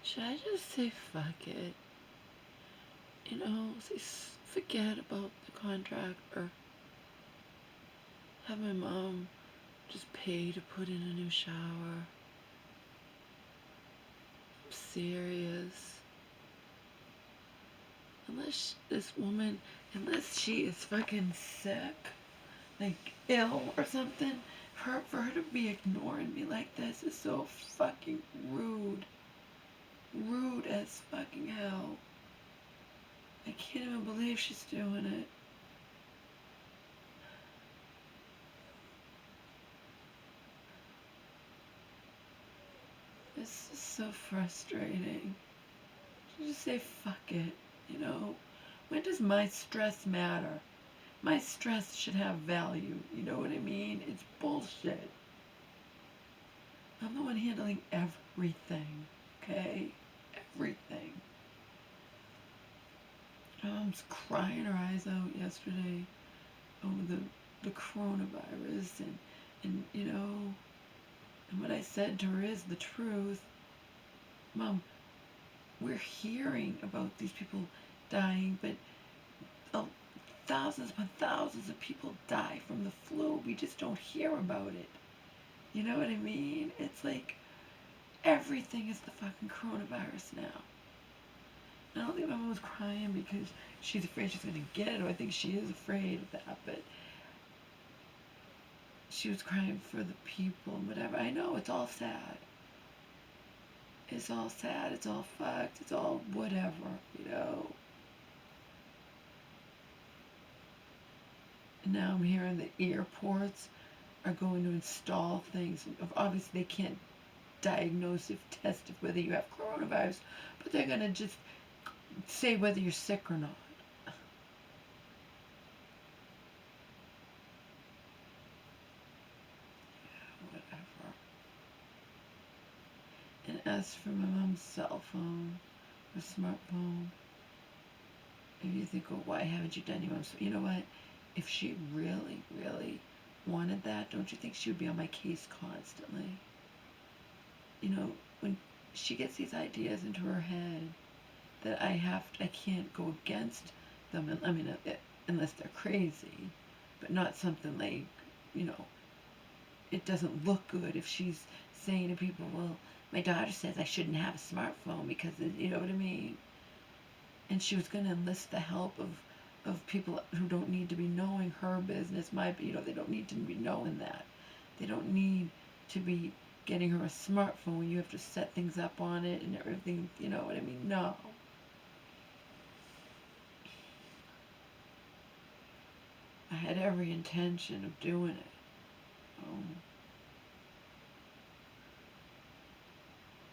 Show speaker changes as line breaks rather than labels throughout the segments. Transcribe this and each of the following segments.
Should I just say fuck it? You know, say forget about the contract, or have my mom just pay to put in a new shower? I'm serious. This woman, unless she is fucking sick, like ill or something, for her to be ignoring me like this is so fucking rude. Rude as fucking hell. I can't even believe she's doing it. This is so frustrating. Just say fuck it, you know? When does my stress matter? My stress should have value, you know what I mean? It's bullshit. I'm the one handling everything, okay? Everything. Mom's crying her eyes out yesterday over the coronavirus, and you know, and what I said to her is the truth. Mom, we're hearing about these people dying, but oh, thousands upon thousands of people die from the flu. We just don't hear about it. You know what I mean? It's like everything is the fucking coronavirus now. I don't think my mom was crying because she's afraid she's going to get it, or I think she is afraid of that, but she was crying for the people and whatever. I know, it's all sad. It's all sad, it's all fucked, it's all whatever, you know. And now I'm hearing the airports are going to install things. Obviously, they can't diagnose if test if whether you have coronavirus, but they're going to just say whether you're sick or not. Whatever. And as for my mom's cell phone, her smartphone, if you think, oh, why haven't you done your mom's? You know what? If she really, really wanted that, don't you think she would be on my case constantly? You know, when she gets these ideas into her head that I can't go against them. I mean, unless they're crazy, but not something like, you know, it doesn't look good if she's saying to people, well, my daughter says I shouldn't have a smartphone because, you know what I mean? And she was going to enlist the help of people who don't need to be knowing her business, you know, they don't need to be knowing that. They don't need to be getting her a smartphone when you have to set things up on it and everything, you know what I mean? No. I had every intention of doing it.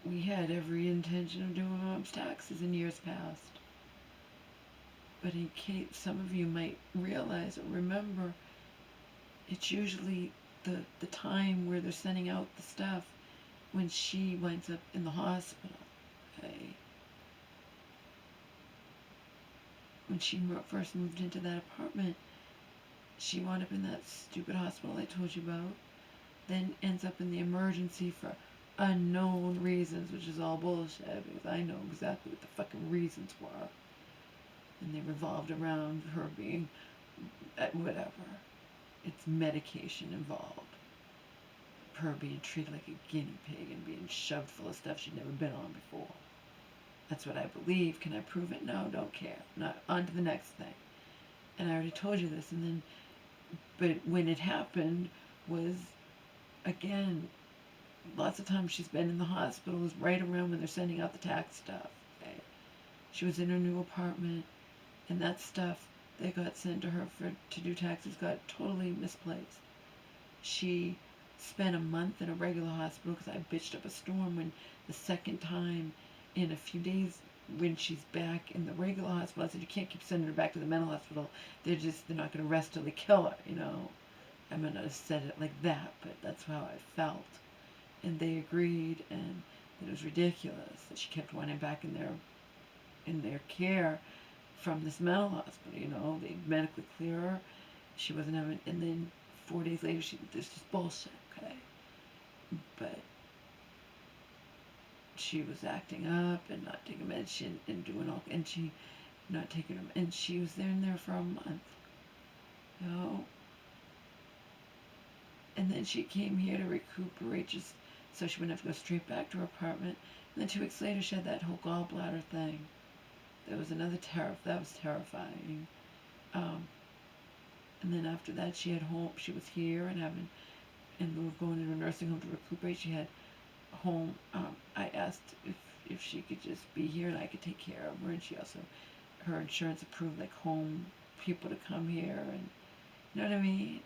We had every intention of doing mom's taxes in years past. But in case some of you might realize or remember, it's usually the time where they're sending out the stuff when she winds up in the hospital. Okay? When she first moved into that apartment, she wound up in that stupid hospital I told you about, then ends up in the emergency for unknown reasons, which is all bullshit because I know exactly what the fucking reasons were. And they revolved around her being whatever. It's medication involved. Her being treated like a guinea pig and being shoved full of stuff she'd never been on before. That's what I believe. Can I prove it? No, don't care. Not on to the next thing. And I already told you this. And then, but when it happened was, again, lots of times she's been in the hospital is right around when they're sending out the tax stuff. Okay? She was in her new apartment, and that stuff that got sent to her to do taxes got totally misplaced. She spent a month in a regular hospital because I bitched up a storm when the second time in a few days when she's back in the regular hospital, I said, you can't keep sending her back to the mental hospital. They're not going to rest till they kill her, you know. I might not have said it like that, but that's how I felt. And they agreed, and it was ridiculous that she kept wanting back in their care from this mental hospital. You know, they medically clear her. She wasn't having, and then 4 days later, this is bullshit. Okay, but she was acting up and not taking medicine and doing all, and she not taking them, and she was in there for a month, you know. And then she came here to recuperate, just so she wouldn't have to go straight back to her apartment. And then 2 weeks later, she had that whole gallbladder thing. There was another that was terrifying. And then after that, she had home. She was here and having, and we were going to a nursing home to recuperate. She had home. I asked if she could just be here and I could take care of her, and she also, her insurance approved like home people to come here, and you know what I mean.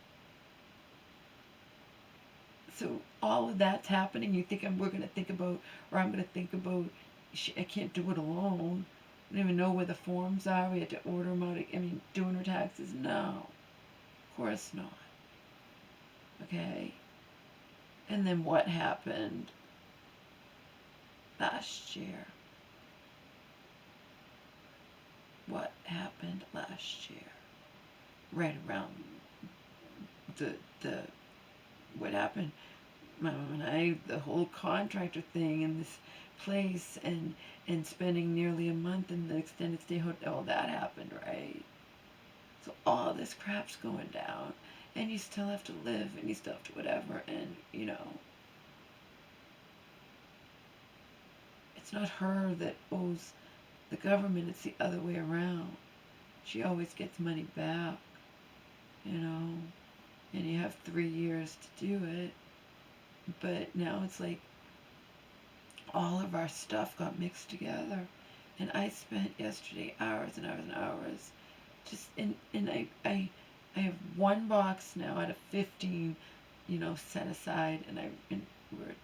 So all of that's happening. You think we're going to think about, or I'm going to think about, I can't do it alone. I don't even know where the forms are. We had to order them out. I mean, doing her taxes? No. Of course not. Okay? And then what happened last year? What happened last year? Right around the what happened? My mom and I, the whole contractor thing in this place, and spending nearly a month in the extended stay hotel, all that happened, right? So all this crap's going down, and you still have to live, and you still have to whatever, and you know, it's not her that owes the government, it's the other way around. She always gets money back, you know, and you have 3 years to do it. But now it's like all of our stuff got mixed together, and I spent yesterday hours and hours and hours just and I have one box now out of 15, you know, set aside, and we're,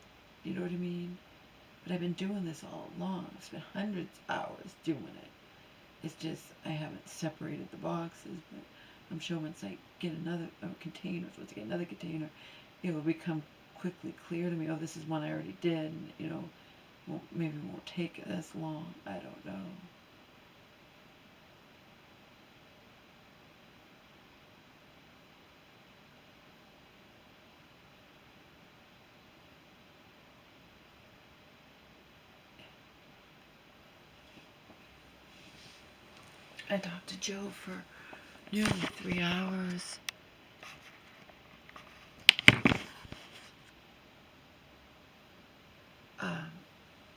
you know what I mean. But I've been doing this all along. I've spent hundreds of hours doing it. It's just I haven't separated the boxes, but I'm sure once I get another container, once I get another container, it will become quickly clear to me, oh, this is one I already did, and, you know, maybe it won't take as long. I don't know. I talked to Joe for nearly 3 hours.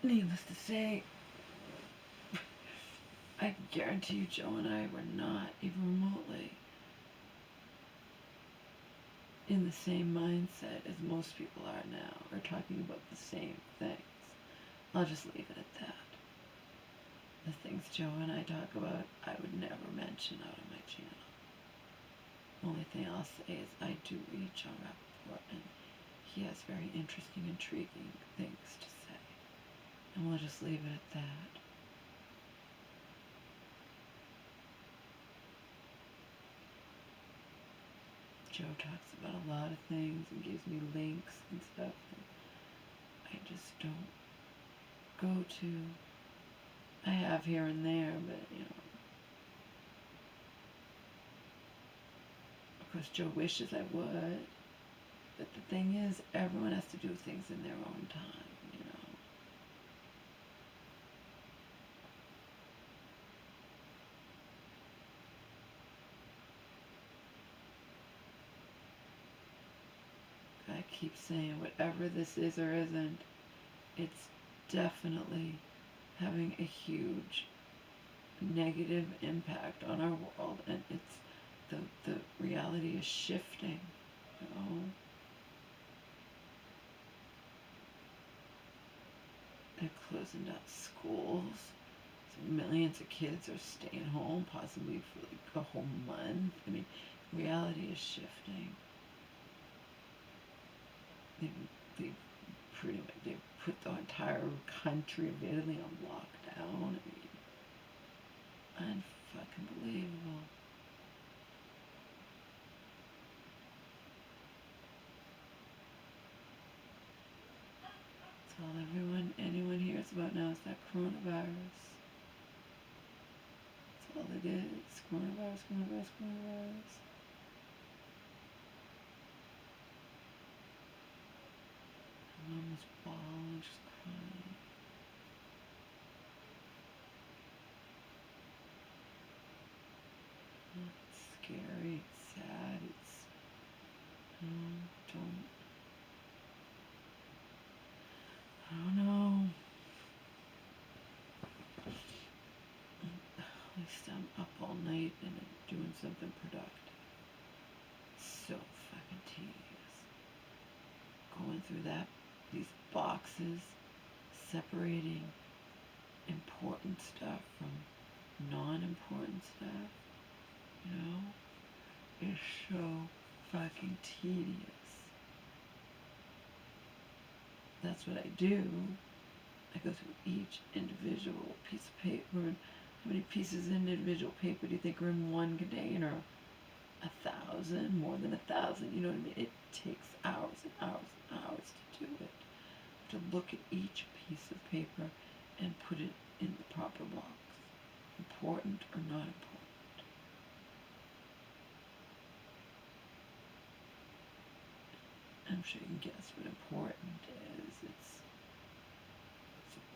Needless to say, I can guarantee you Joe and I were not even remotely in the same mindset as most people are now, or talking about the same things. I'll just leave it at that. The things Joe and I talk about, I would never mention out on my channel. Only thing I'll say is I do read John Rappaport, and he has very interesting, intriguing things to say. And we'll just leave it at that. Joe talks about a lot of things and gives me links and stuff that I just don't go to. I have here and there, but you know. Of course, Joe wishes I would, but the thing is, everyone has to do things in their own time, you know. I keep saying, whatever this is or isn't, it's definitely having a huge negative impact on our world, and it's the reality is shifting, you know. They're closing down schools, so millions of kids are staying home, possibly for like a whole month. I mean, reality is shifting. They pretty much, they put the entire country of Italy on lockdown. I mean, unfucking believable. That's all anyone hears about now is that coronavirus. That's all it is. Coronavirus, coronavirus, coronavirus. My mom was bawling, just crying. It's scary, it's sad, it's, I don't know. At least I'm up all night and doing something productive. It's so fucking tedious. Going through these boxes, separating important stuff from non-important stuff, is so fucking tedious. That's what I do. I go through each individual piece of paper. And how many pieces of individual paper do you think are in one container? 1,000, more than 1,000. You know what I mean? It takes hours and hours and hours to do it. To look at each piece of paper and put it in the proper box. Important or not important. I'm sure you can guess what important is. It's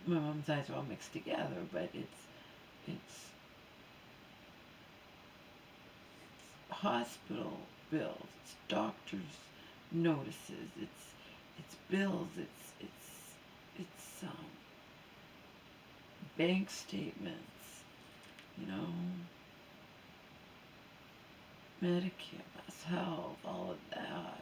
my mom's eyes are all mixed together, but it's hospital bills, it's doctor's notices, it's bills, it's bank statements, Medicare, Mass Health, all of that,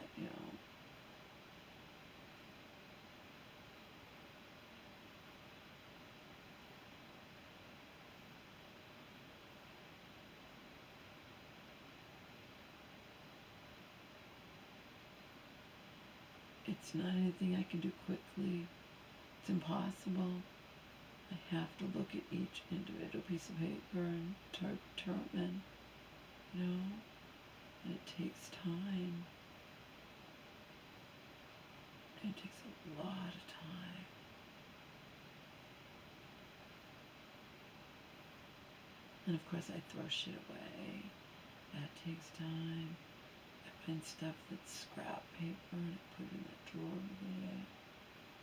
It's not anything I can do quickly. It's impossible. I have to look at each individual piece of paper and determine, and it takes time. It takes a lot of time. And of course I throw shit away. That takes time. I find stuff that's scrap paper and I put it in that drawer over there.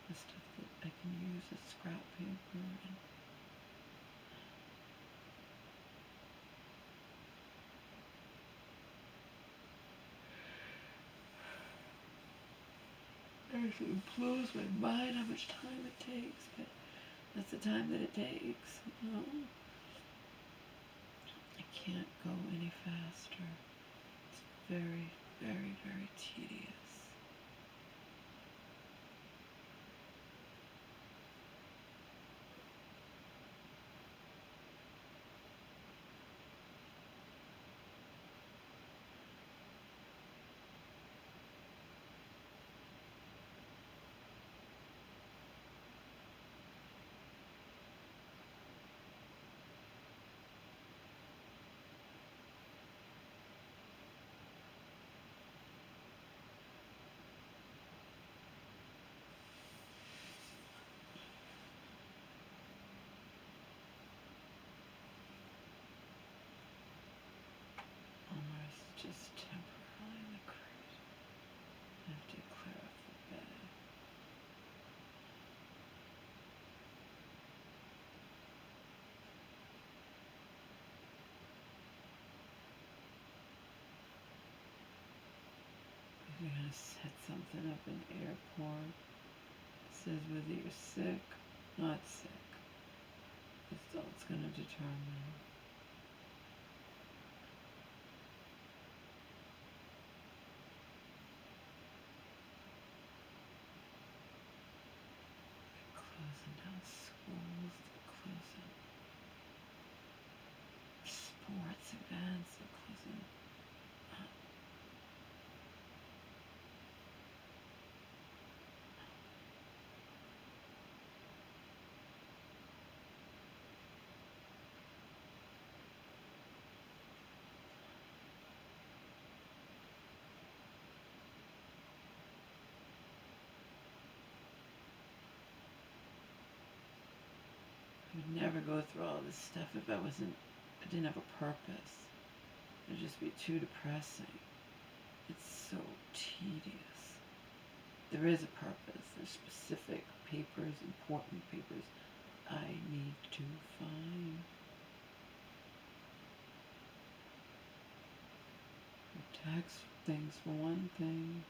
The stuff that I can use as scrap paper. It actually blows my mind how much time it takes, but that's the time that it takes, I can't go any faster. It's very, very, very tedious. Just temporarily in the crate. I have to clear off the bed. We're going to set something up in the airport. It says whether you're sick, not sick. That's all it's going to determine. Closing down schools, closing sports events, closing I would never go through all this stuff if I didn't have a purpose. It'd just be too depressing. It's so tedious. There is a purpose. There's specific papers, important papers I need to find. tax things for one thing.